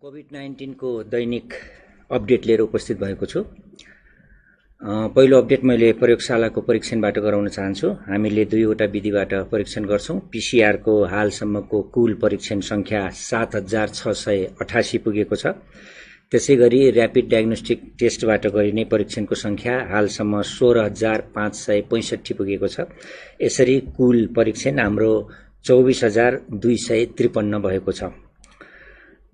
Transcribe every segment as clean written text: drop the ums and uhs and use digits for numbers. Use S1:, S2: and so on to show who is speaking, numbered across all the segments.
S1: COVID-19 को दैनिक update लिएर उपस्थित भएको छु। पहिलो अपडेट मैले प्रयोगशालाको परीक्षणबाट गराउन चाहन्छु। हामीले दुईवटा विधिबाट परीक्षण गर्छौं। पीसीआर को हालसम्मको कुल परीक्षण संख्या 7688 पुगेको छ। त्यसैगरी र्यापिड डायग्नोस्टिक टेस्टबाट गरिने परीक्षणको संख्या हालसम्म 16565 पुगेको छ। यसरी कुल परीक्षण हाम्रो 24253 भएको छ।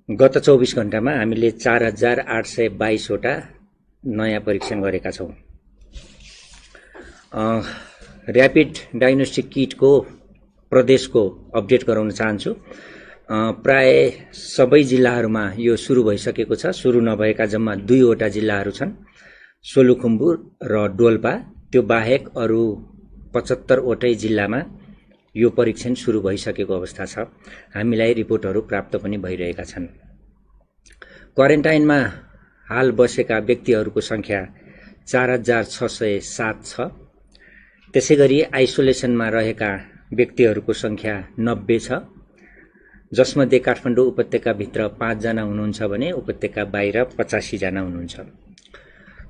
S1: गत 24 घण्टामा हामीले 4822 वटा नयाँ परीक्षण गरेका छौं। र्यापिड डायग्नोस्टिक किटको प्रदेशको अपडेट गराउन चाहन्छु। प्राय सबै जिल्लाहरूमा यो सुरु भइसकेको छ। सुरु नभएका जम्मा 2 वटा जिल्लाहरू छन्, सोलुखुम्बु र डोल्पा। त्यो बाहेक अरु 75 वटै जिल्लामा यो परीक्षण सुरु भइसकेको अवस्था छ। हामीलाई रिपोर्टहरू प्राप्त पनि भइरहेका छन्। क्वारेन्टाइनमा हाल बसेका व्यक्तिहरूको संख्या 4607 छ। त्यसैगरी आइसोलेसनमा रहेका व्यक्तिहरूको संख्या 90 छ, जसमध्ये काठमाडौँ उपत्यका भित्र 5 जना हुनुहुन्छ भने उपत्यका बाहिर 85 जना हुनुहुन्छ।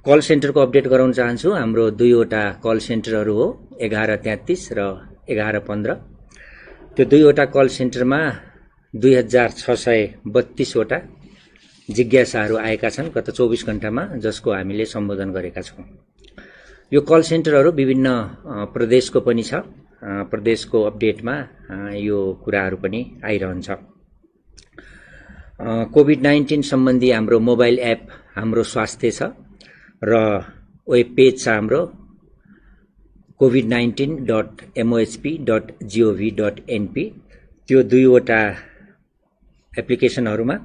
S1: कल सेन्टरको अपडेट गराउन चाहन्छु। हाम्रो 2 वटा कल सेन्टरहरू हो, 1133 र 1115। त्यो 2 वटा कल सेन्टरमा 2632 वटा जिज्ञासाहरू आएका छन् गत 24 घण्टामा, जसको हामीले सम्बोधन गरेका छौं। यो कल सेन्टरहरू विभिन्न प्रदेशको पनि छ। प्रदेशको अपडेटमा यो कुराहरू पनि आइरहन्छ। कोभिड-19 सम्बन्धी हाम्रो मोबाइल एप हाम्रो स्वास्थ्य छ र वेब पेज छ हाम्रो covid19.mohp.gov.np। त्यो 2 वटा एप्लिकेसनहरूमा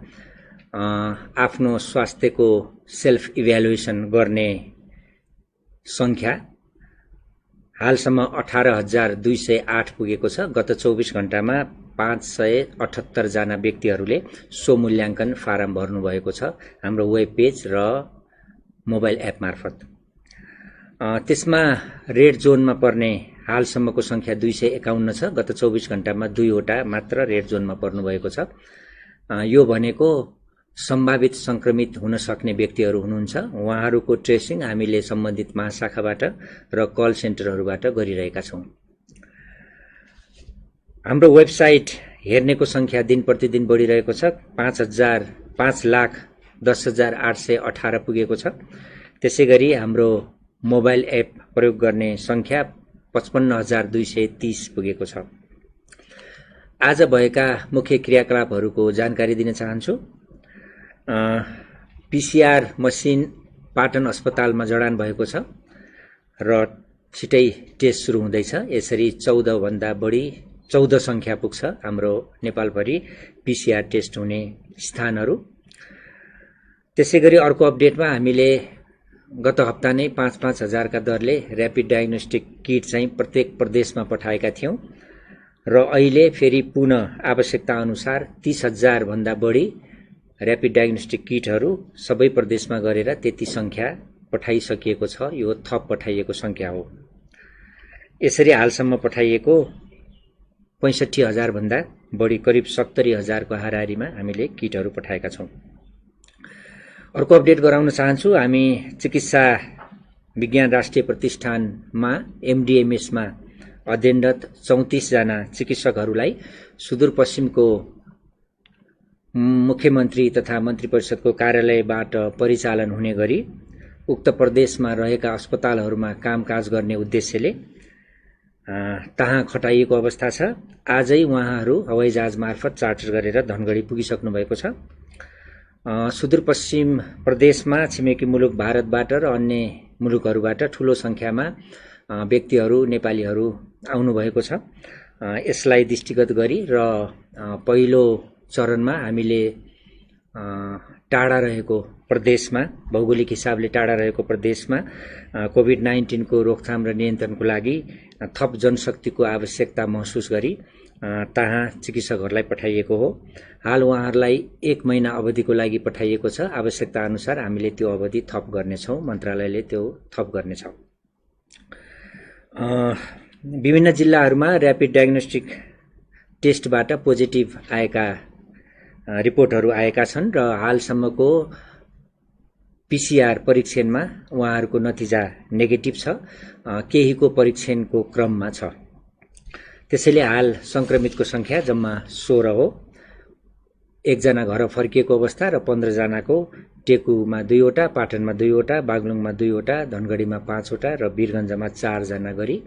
S1: आफ्नो स्वास्थ्यको सेल्फ इभ्यालुएसन गर्ने संख्या हालसम्म 18208 पुगेको छ। गत 24 घण्टामा 578 जना व्यक्तिहरूले सो मूल्याङ्कन फारम भर्नु भएको छ हाम्रो वेब पेज र मोबाइल एप मार्फत। त्यसमा रेड जोनमा पर्ने हालसम्मको संख्या 251 छ। गत 24 घण्टामा 2 वटा मात्र रेड जोनमा पर्नु भएको छ। यो भनेको सम्भावित संक्रमित हुन सक्ने व्यक्तिहरू हुनुहुन्छ। उहाँहरूको ट्रेसिङ हामीले सम्बन्धित महाशाखाबाट र कल सेन्टरहरूबाट गरिरहेका छौं। हाम्रो वेबसाइट हेर्नेको संख्या दिन प्रतिदिन बढिरहेको छ। 5,10,818 पुगेको छ। त्यसैगरी हाम्रो मोबाइल एप प्रयोग गर्ने संख्या 55,230 पुगेको छ। आज भएका मुख्य क्रियाकलापहरूको जानकारी दिन चाहन्छु। पीसीआर मसिन पाटन अस्पतालमा जडान भएको छ र छिटै टेस्ट सुरु हुँदैछ। यसरी 14 भन्दा बढी 14 संख्या पुग्छ हाम्रो नेपालभरि पीसीआर टेस्ट हुने स्थानहरू। त्यसैगरी अर्को अपडेटमा हामीले गत हप्ता नै 5-5 हजारका दरले र्यापिड डायग्नोस्टिक किट चाहिँ प्रत्येक प्रदेशमा पठाएका थियौं र अहिले फेरि पुनः आवश्यकता अनुसार 30,000 भन्दा बढी र्यापिड डायग्नोस्टिक किटहरू सबै प्रदेशमा गरेर त्यति संख्या पठाइसकिएको छ। यो थप पठाइएको संख्या हो। यसरी हालसम्म पठाइएको 65,000 भन्दा बढी करिब 70,000 को हाराहारीमा हामीले किटहरू पठाएका छौं। अर्को अपडेट गराउन चाहन्छु। हामी चिकित्सा विज्ञान राष्ट्रिय प्रतिष्ठानमा एमडीएमएसमा अध्ययनरत 34 जना चिकित्सकहरूलाई सुदूरपश्चिमको मुख्यमन्त्री तथा मन्त्री परिषदको कार्यालयबाट परिचालन हुने गरी उक्त प्रदेशमा रहेका अस्पतालहरूमा कामकाज गर्ने उद्देश्यले तहाँ खटाइएको अवस्था छ। आजै उहाँहरू हवाईजहाज मार्फत चार्टर गरेर धनगढी पुगिसक्नु भएको छ। सुदूरपश्चिम प्रदेशमा छिमेकी मुलुक भारतबाट र अन्य मुलुकहरूबाट ठूलो संख्यामा व्यक्तिहरू नेपालीहरू आउनु भएको छ। यसलाई दृष्टिगत गरी र पहिलो चरणमा हामीले टाढा रहेको प्रदेशमा, भौगोलिक हिसाबले टाढा रहेको प्रदेशमा कोभिड-19 को रोकथाम र नियन्त्रणको लागि थप जनशक्तिको आवश्यकता महसुस गरी तहाँ चिकित्सकहरूलाई पठाइएको हो। हाल उहाँहरूलाई 1 महिना अवधिको लागि पठाइएको छ। आवश्यकता अनुसार हामीले त्यो अवधि थप गर्नेछौं। मन्त्रालयले त्यो थप गर्नेछ। विभिन्न जिल्लाहरूमा र्यापिड डायग्नोस्टिक टेस्टबाट पोजिटिभ आएका रिपोर्टहरू आएका छन् र हालसम्मको पीसीआर परीक्षणमा उहाँहरूको नतिजा नेगेटिभ छ, केहीको परीक्षणको क्रममा छ। त्यसैले हाल संक्रमितको संख्या जम्मा 16 हो। 1 जना घर फर्किएको अवस्था र 15 जनाको टेकुमा 2 वटा, पाटनमा 2 वटा, बागलुङमा 2 वटा, धनगढीमा 5 वटा र वीरगञ्जमा 4 जना गरी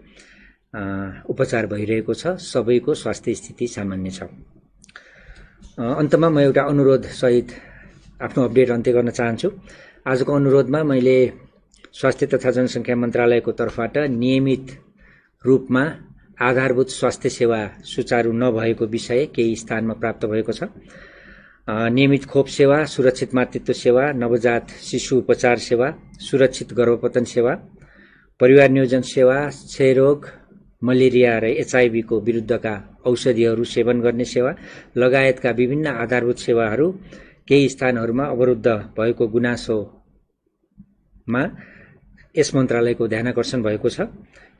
S1: उपचार भइरहेको छ। सबैको स्वास्थ्य स्थिति सामान्य छ। अन्तमा म एउटा अनुरोध सहित आफ्नो अपडेट अन्त्य गर्न चाहन्छु। आजको अनुरोधमा मैले स्वास्थ्य तथा जनसङ्ख्या मन्त्रालयको तर्फबाट नियमित रूपमा आधारभूत स्वास्थ्य सेवा सुचारू नभएको विषय केही स्थानमा प्राप्त भएको छ। नियमित खोप सेवा, सुरक्षित मातृत्व सेवा, नवजात शिशु उपचार सेवा, सुरक्षित गर्भपतन सेवा, परिवार नियोजन सेवा, क्षयरोग, मलेरिया र HIV को विरुद्धका औषधिहरू सेवन गर्ने सेवा लगायतका विभिन्न आधारभूत सेवाहरू केही स्थानहरूमा अवरुद्ध भएको गुनासोमा यस मन्त्रालयको ध्यानाकर्षण भएको छ।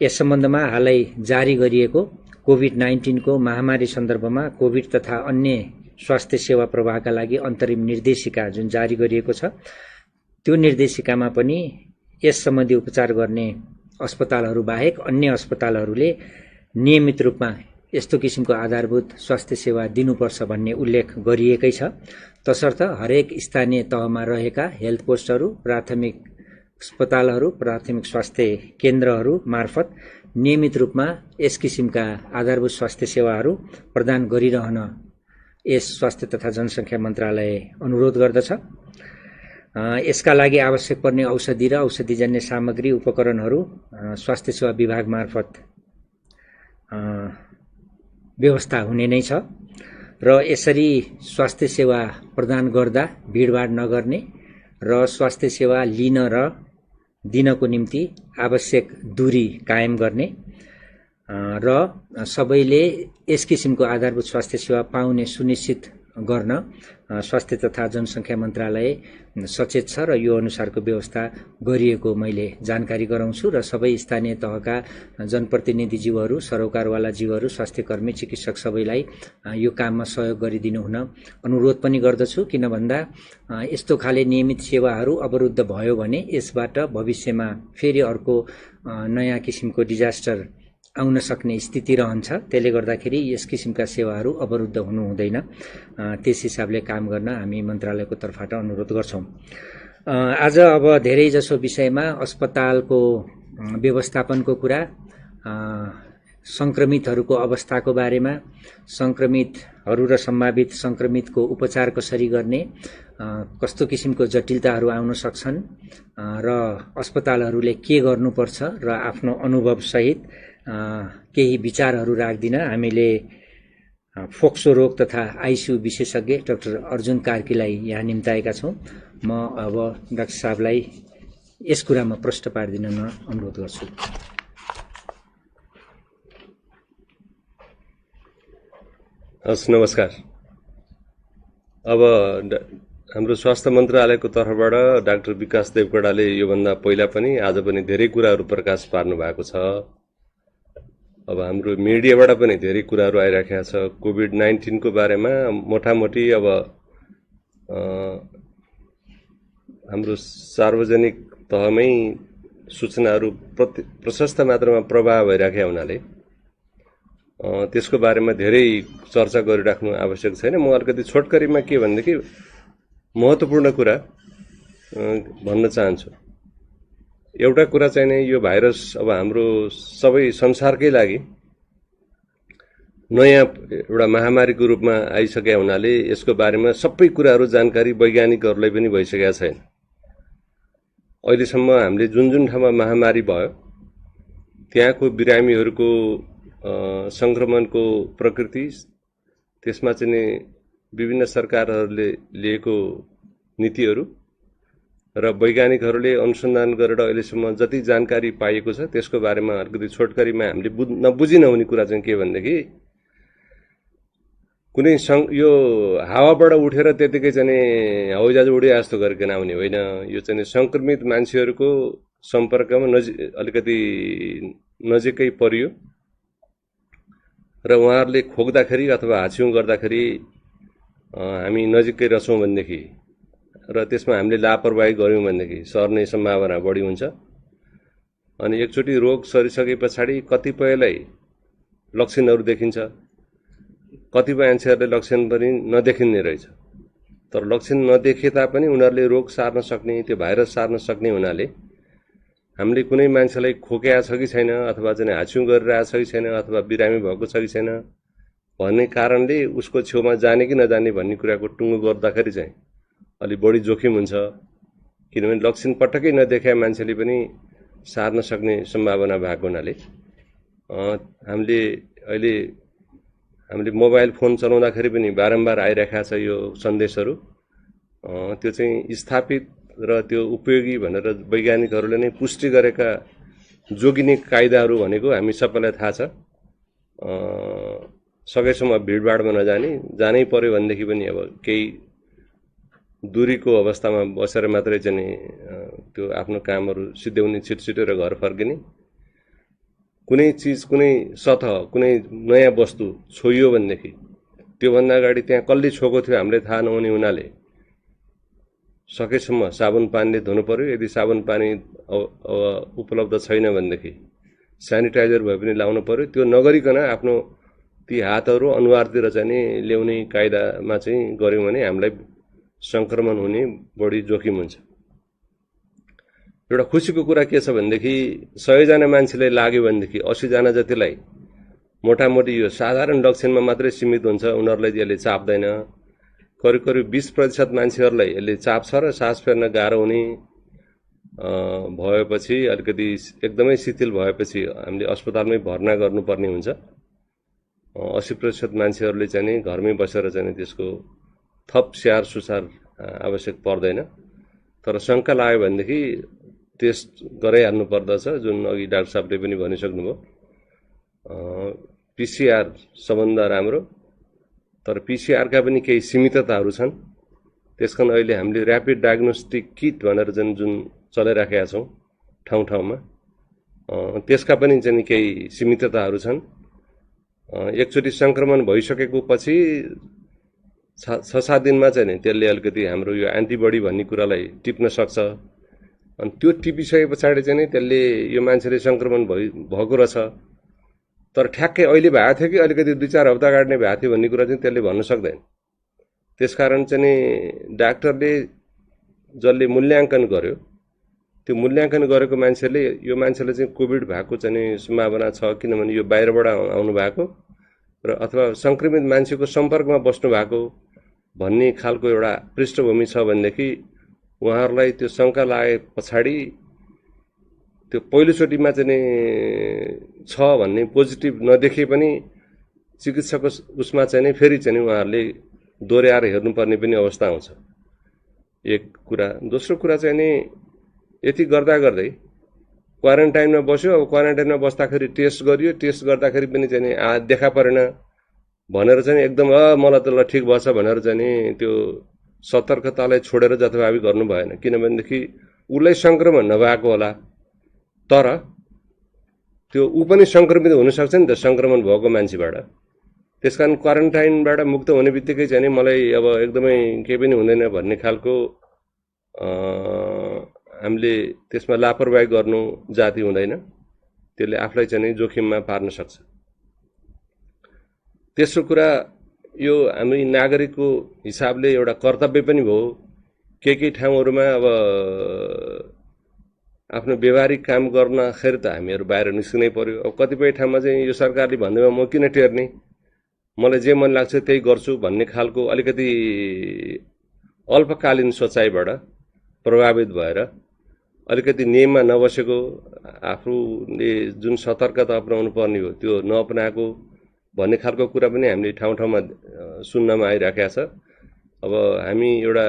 S1: यस सम्बन्धमा हालै जारी गरिएको कोभिड-19 को महामारी सन्दर्भमा कोभिड तथा अन्य स्वास्थ्य सेवा प्रवाहका लागि अन्तरिम निर्देशिका जुन जारी गरिएको छ, त्यो निर्देशिकामा पनि यस सम्बन्धी उपचार गर्ने अस्पतालहरू बाहेक अन्य अस्पतालहरूले नियमित रूपमा यस्तो किसिमको आधारभूत स्वास्थ्य सेवा दिनुपर्छ भन्ने उल्लेख गरिएकै छ। तसर्थ हरेक स्थानीय तहमा रहेका हेल्थ पोस्टहरू, प्राथमिक अस्पतालहरू, प्राथमिक स्वास्थ्य केन्द्रहरू मार्फत नियमित रूपमा यस किसिमका आधारभूत स्वास्थ्य सेवाहरू प्रदान गरिरहन यस स्वास्थ्य तथा जनसङ्ख्या मन्त्रालय अनुरोध गर्दछ। यसका लागि आवश्यक पर्ने औषधि र औषधिजन्य सामग्री उपकरणहरू स्वास्थ्य सेवा विभाग मार्फत व्यवस्था हुने नै छ र यसरी स्वास्थ्य सेवा प्रदान गर्दा भिडभाड नगर्ने र स्वास्थ्य सेवा लिन र दिनको निम्ति आवश्यक दूरी कायम गर्ने र सबैले यस किसिमको आधारभूत स्वास्थ्य सेवा पाउने सुनिश्चित गर्न स्वास्थ्य तथा जनसङ्ख्या मन्त्रालय सचेत छ र यो अनुसारको व्यवस्था गरिएको मैले जानकारी गराउँछु र सबै स्थानीय तहका जनप्रतिनिधिज्यूहरू, सरोकारवाला जीवहरू, स्वास्थ्यकर्मी, चिकित्सक सबैलाई यो काममा सहयोग गरिदिनु हुन अनुरोध पनि गर्दछु। किन भन्दा यस्तो खाले नियमित सेवाहरू अवरुद्ध भयो भने यसबाट भविष्यमा फेरि अर्को नयाँ किसिमको डिजास्टर आउन सक्ने स्थिति रहन्छ। त्यसले गर्दाखेरि यस किसिमका सेवाहरू अवरुद्ध हुनु हुँदैन। त्यस हिसाबले काम गर्न हामी मन्त्रालयको तर्फबाट अनुरोध गर्छौं। आज अब धेरै जसो विषयमा अस्पतालको व्यवस्थापनको कुरा, संक्रमितहरूको अवस्थाको बारेमा, संक्रमितहरू र सम्भावित संक्रमितको उपचार कसरी गर्ने, कस्तो किसिमको जटिलताहरू आउन सक्छन् र अस्पतालहरूले के गर्नुपर्छ र आफ्नो अनुभव सहित केही विचारहरू राख्दिन हामीले फोक्सो रोग तथा आइसियु विशेषज्ञ डाक्टर अर्जुन कार्कीलाई यहाँ निम्ताएका छौं। म अब डाक्टर साहबलाई यस कुरामा प्रश्न पारिदिन अनुरोध गर्छु।
S2: हस्, नमस्कार। अब हाम्रो स्वास्थ्य मन्त्रालयको तर्फबाट डाक्टर विकास देवकोटाले योभन्दा पहिला पनि आज पनि धेरै कुराहरू प्रकाश पार्नु भएको छ। अब हाम्रो मिडियाबाट पनि धेरै कुराहरू आइराखेका छ। कोभिड-19 को बारेमा मोटामोटी अब हाम्रो सार्वजनिक तहमै सूचनाहरू प्रशस्त मात्रामा प्रवाह भइराखेका हुनाले त्यसको बारेमा धेरै चर्चा गरिराख्नु आवश्यक छैन। म अलिकति छोटकरीमा के भनेदेखि महत्त्वपूर्ण कुरा भन्न चाहन्छु। एउटा कुरा चाहिँ नै यो भाइरस अब हाम्रो सबै संसारकै लागि नयाँ एउटा महामारीको रूपमा आइसकेका हुनाले यसको बारेमा सबै कुराहरू जानकारी वैज्ञानिकहरूलाई पनि भइसकेका छैन। अहिलेसम्म हामीले जुन जुन ठाउँमा महामारी भयो त्यहाँको बिरामीहरूको संक्रमणको प्रकृति, त्यसमा चाहिँ विभिन्न सरकारहरूले लिएको नीतिहरू र वैज्ञानिकहरूले अनुसन्धान गरेर अहिलेसम्म जति जानकारी पाइएको छ त्यसको बारेमा अलिकति छोटकरीमा हामीले नबुझी नहुने कुरा चाहिँ के भनेदेखि कुनै यो हावाबाट उठेर त्यतिकै चाहिँ हवाईजहाज उडे जस्तो गरिकन आउने होइन। यो चाहिँ संक्रमित मान्छेहरूको सम्पर्कमा अलिकति नजिकै परियो र उहाँहरूले खोक्दाखेरि अथवा हाछ्यौं गर्दाखेरि हामी नजिकै रहेछौँ भनेदेखि र त्यसमा हामीले लापरवाही गऱ्यौँ भनेदेखि सर्ने सम्भावना बढी हुन्छ। अनि एकचोटि रोग सरिसके पछाडि कतिपयलाई लक्षणहरू देखिन्छ, कतिपय मान्छेहरूले लक्षण पनि नदेखिने रहेछ। तर लक्षण नदेखे तापनि उनीहरूले रोग सार्न सक्ने, त्यो भाइरस सार्न सक्ने हुनाले हामीले कुनै मान्छेलाई खोकेको छ कि छैन, अथवा चाहिँ हाछ्यौँ गरिरहेको छ कि छैन, अथवा बिरामी भएको छ कि छैन भन्ने कारणले उसको छेउमा जाने कि नजाने भन्ने कुराको टुङ्गो गर्दाखेरि चाहिँ अलि बढी जोखिम हुन्छ। किनभने लक्षण पटक्कै नदेखाए मान्छेले पनि सार्न सक्ने सम्भावना भएको हुनाले हामीले मोबाइल फोन चलाउँदाखेरि पनि बारम्बार आइरहेको छ यो सन्देशहरू। त्यो चाहिँ स्थापित र त्यो उपयोगी भनेर वैज्ञानिकहरूले नै पुष्टि गरेका जोगिने कायदाहरू भनेको हामी सबैलाई थाहा छ। सकेसम्म भिडभाडमा नजाने, जानै पर्यो भनेदेखि पनि अब केही दूरीको अवस्थामा बसेर मात्रै चाहिँ त्यो आफ्नो कामहरू सिद्ध्याउने, छिटछिटो र घर फर्किने। कुनै चिज, कुनै सतह, कुनै नयाँ वस्तु छोइयो भनेदेखि त्योभन्दा अगाडि त्यहाँ कसले छोएको थियो हामीलाई थाहा नहुने हुनाले सकेसम्म साबुन पानीले धुनु पर्यो। यदि साबुन पानी उपलब्ध छैन भनेदेखि सेनिटाइजर भए पनि लाउनु पर्यो। त्यो नगरिकन आफ्नो ती हातहरू अनुहारतिर चाहिँ ल्याउने कायदामा चाहिँ गऱ्यौँ भने हामीलाई सङ्क्रमण हुने बढी जोखिम हुन्छ। एउटा खुसीको कुरा के छ भनेदेखि 100 जना मान्छेलाई लाग्यो भनेदेखि 80 जना जतिलाई मोटामोटी यो साधारण लक्षणमा मात्रै सीमित हुन्छ, उनीहरूलाई यसले चाप्दैन। करिब 20% मान्छेहरूलाई यसले चाप्छ र सास फेर्न गाह्रो हुने भएपछि, अलिकति एकदमै शिथिल भएपछि हामीले अस्पतालमै भर्ना गर्नुपर्ने हुन्छ। 80% मान्छेहरूले चाहिँ घरमै बसेर चाहिँ त्यसको थप स्याहार सुसार आवश्यक पर्दैन। तर शङ्का लाग्यो भनेदेखि टेस्ट गराइहाल्नु पर्दछ, जुन अघि डाक्टर साहबले पनि भनिसक्नुभयो। पिसिआर सबभन्दा राम्रो, तर पिसिआरका पनि केही सीमितताहरू छन्। त्यसकारण अहिले हामीले ऱ्यापिड डायग्नोस्टिक किट भनेर जुन चलाइराखेका छौँ ठाउँ ठाउँमा, त्यसका पनि चाहिँ केही सीमितताहरू छन्। एकचोटि सङ्क्रमण भइसकेको पछि 6-7 दिनमा चाहिँ त्यसले अलिकति हाम्रो यो एन्टिबडी भन्ने कुरालाई टिप्न सक्छ। अनि त्यो टिपिसके पछाडि चाहिँ त्यसले यो मान्छेले सङ्क्रमण भएको रहेछ, तर ठ्याक्कै अहिले भएको थियो कि अलिकति 2-4 हप्ता काट्ने भएको थियो भन्ने कुरा चाहिँ त्यसले भन्न सक्दैन। त्यसकारण चाहिँ डाक्टरले जसले मूल्याङ्कन गर्यो, त्यो मूल्याङ्कन गरेको मान्छेले यो मान्छेले चाहिँ कोभिड भएको चाहिँ सम्भावना छ, किनभने यो बाहिरबाट आउनु भएको र अथवा सङ्क्रमित मान्छेको सम्पर्कमा बस्नु भएको भन्ने खालको एउटा पृष्ठभूमि छ भनेदेखि उहाँहरूलाई त्यो शङ्का लागे पछाडि त्यो पहिलोचोटिमा चाहिँ छ भन्ने पोजिटिभ नदेखे पनि चिकित्साको उसमा चाहिँ फेरि चाहिँ उहाँहरूले दोहोऱ्याएर हेर्नुपर्ने पनि अवस्था आउँछ। एक कुरा। दोस्रो कुरा चाहिँ नि यति गर्दा गर्दै क्वारेन्टाइनमा बस्यो। अब क्वारेन्टाइनमा बस्दाखेरि टेस्ट गरियो, टेस्ट गर्दाखेरि पनि चाहिँ देखा परेन भनेर चाहिँ एकदम मलाई त ल ठिक भएछ भनेर चाहिँ त्यो सतर्कतालाई छोडेर जथाभावी गर्नु भएन। किनभनेदेखि उसलाई सङ्क्रमण नभएको होला, तर त्यो ऊ पनि सङ्क्रमित हुनसक्छ नि त सङ्क्रमण भएको मान्छेबाट। त्यसकारण क्वारेन्टाइनबाट मुक्त हुने बित्तिकै चाहिँ मलाई अब एकदमै केही पनि हुँदैन भन्ने खालको हामीले त्यसमा लापरवाही गर्नु जाति हुँदैन। त्यसले आफूलाई चाहिँ जोखिममा पार्न सक्छ। तेस्रो कुरा, यो हामी नागरिकको हिसाबले एउटा कर्तव्य पनि भयो। केही ठाउँहरूमा अब आफ्नो व्यवहारिक काम गर्नखेरि त हामीहरू बाहिर निस्किनै पर्यो। अब कतिपय ठाउँमा चाहिँ यो सरकारले भन्दैमा म किन टेर्ने, मलाई जे मन लाग्छ त्यही गर्छु भन्ने खालको अलिकति अल्पकालीन सोचाइबाट प्रभावित भएर अलिकति नियममा नबसेको, आफूले जुन सतर्कता अपनाउनु पर्ने हो त्यो नअपनाएको भन्ने खालको कुरा पनि हामीले ठाउँ ठाउँमा सुन्नमा आइराखेको छ। अब हामी एउटा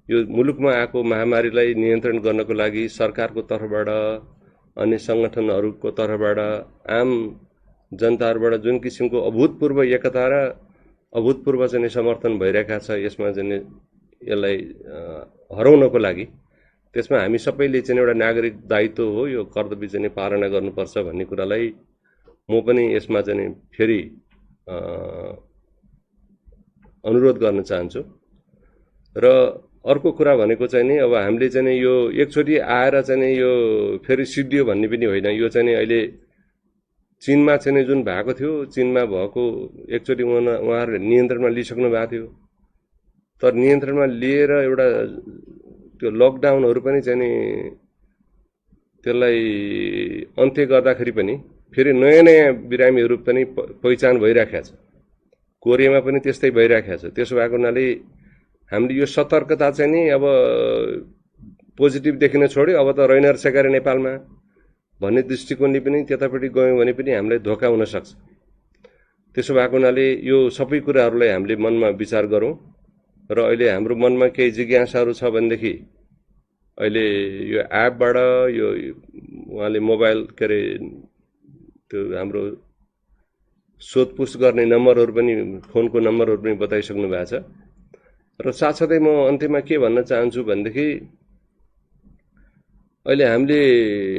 S2: यो मुलुकमा आएको महामारीलाई नियन्त्रण गर्नको लागि सरकारको तर्फबाट, अन्य सङ्गठनहरूको तर्फबाट, आम जनताहरूबाट जुन किसिमको अभूतपूर्व एकता र अभूतपूर्व चाहिँ समर्थन भइरहेका छ, यसमा चाहिँ यसलाई हराउनको लागि त्यसमा हामी सबैले चाहिँ एउटा नागरिक दायित्व हो, यो कर्तव्य चाहिँ पालना गर्नुपर्छ भन्ने कुरालाई म पनि यसमा चाहिँ फेरि अनुरोध गर्न चाहन्छु। र अर्को कुरा भनेको चाहिँ नि अब हामीले चाहिँ यो एकचोटि आएर चाहिँ यो फेरि सिद्धियो भन्ने पनि होइन। यो चाहिँ अहिले चीनमा चाहिँ जुन भएको थियो, चीनमा भएको एकचोटि उहाँहरूले नियन्त्रणमा लिइसक्नु भएको थियो। तर नियन्त्रणमा लिएर एउटा त्यो लकडाउनहरू पनि चाहिँ नि त्यसलाई अन्त्य गर्दाखेरि पनि फेरि नयाँ नयाँ बिरामीहरू पनि पहिचान भइराखेको छ। कोरियामा पनि त्यस्तै भइराखेको छ। त्यसो भएको हुनाले हामीले यो सतर्कता चाहिँ नि अब पोजिटिभ देखिन छोड्यो, अब त रहेन रहेछ गरे नेपालमा भन्ने दृष्टिकोणले पनि त्यतापट्टि गयौँ भने पनि हामीलाई धोका हुन सक्छ। त्यसो भएको हुनाले यो सबै कुराहरूलाई हामीले मनमा विचार गरौँ। र अहिले हाम्रो मनमा केही जिज्ञासाहरू छ भनेदेखि अहिले यो एपबाट यो उहाँले मोबाइल के अरे त्यो हाम्रो सोधपुछ गर्ने नम्बरहरू पनि, फोनको नम्बरहरू पनि बताइसक्नु भएको छ। र साथसाथै म अन्त्यमा के भन्न चाहन्छु भनेदेखि अहिले हामीले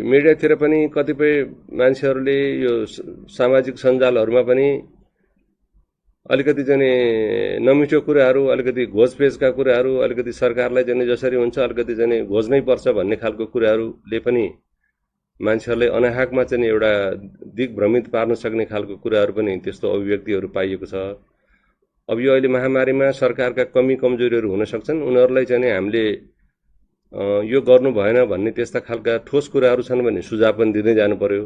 S2: मिडियातिर पनि कतिपय मान्छेहरूले यो सामाजिक सञ्जालहरूमा पनि अलिकति चाहिँ नमिठो कुराहरू, अलिकति घोजपेचका कुराहरू, अलिकति सरकारलाई चाहिँ जसरी हुन्छ अलिकति चाहिँ घोज्नै पर्छ भन्ने खालको कुराहरूले पनि मान्छेहरूलाई अनाहकमा चाहिँ एउटा दिग्भ्रमित पार्न सक्ने खालको कुराहरू पनि त्यस्तो अभिव्यक्तिहरू पाइएको छ। अब यो अहिले महामारीमा सरकारका कमी कमजोरीहरू हुन सक्छन्, उनीहरूलाई चाहिँ हामीले यो गर्नु भएन भन्ने त्यस्ता खालका ठोस कुराहरू छन् भने सुझाव पनि दिँदै जानु पर्यो।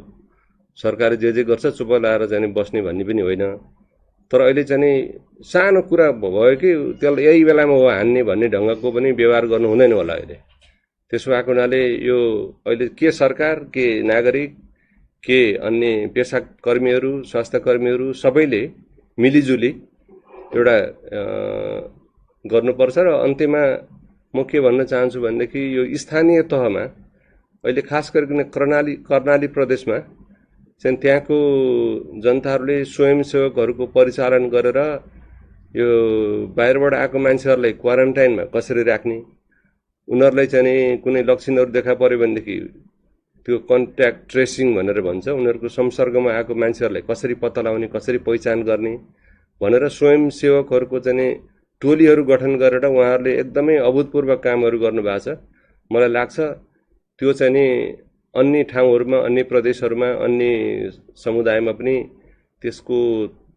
S2: सरकारले जे गर्छ चुप लाएर चाहिँ बस्ने भन्ने पनि होइन। तर अहिले चाहिँ सानो कुरा भयो कि त्यसलाई यही बेलामा हो हान्ने भन्ने ढङ्गको पनि व्यवहार गर्नु हुँदैन होला अहिले। त्यसो भएको हुनाले यो अहिले के सरकार, के नागरिक, के अन्य पेसाकर्मीहरू, स्वास्थ्य कर्मीहरू सबैले मिलिजुली एउटा गर्नुपर्छ। र अन्त्यमा म के भन्न चाहन्छु भनेदेखि यो स्थानीय तहमा अहिले खास गरिकन कर्णाली प्रदेशमा चाहिँ त्यहाँको जनताहरूले स्वयंसेवकहरूको परिचालन गरेर यो बाहिरबाट आएको मान्छेहरूलाई क्वारेन्टाइनमा कसरी राख्ने, उनीहरूलाई चाहिँ कुनै लक्षणहरू देखा पर्यो भनेदेखि त्यो कन्ट्याक्ट ट्रेसिङ भनेर भन्छ, उनीहरूको संसर्गमा आएको मान्छेहरूलाई कसरी पत्ता लगाउने, कसरी पहिचान गर्ने भनेर स्वयंसेवकहरूको चाहिँ टोलीहरू गठन गरेर उहाँहरूले एकदमै अभूतपूर्व कामहरू गर्नुभएको छ। मलाई लाग्छ त्यो चाहिँ नि अन्य ठाउँहरूमा, अन्य प्रदेशहरूमा, अन्य समुदायमा पनि त्यसको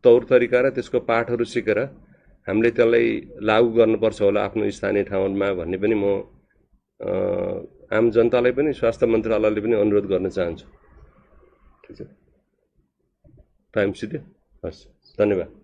S2: तौर तरिका र त्यसको पाठहरू सिकेर हामीले त्यसलाई लागू गर्नुपर्छ होला आफ्नो स्थानीय ठाउँमा भन्ने पनि म आम जनतालाई पनि स्वास्थ्य मन्त्रालयले पनि अनुरोध गर्न चाहन्छु। ठिक छ, टाइम सिद्धियो। हस्, धन्यवाद।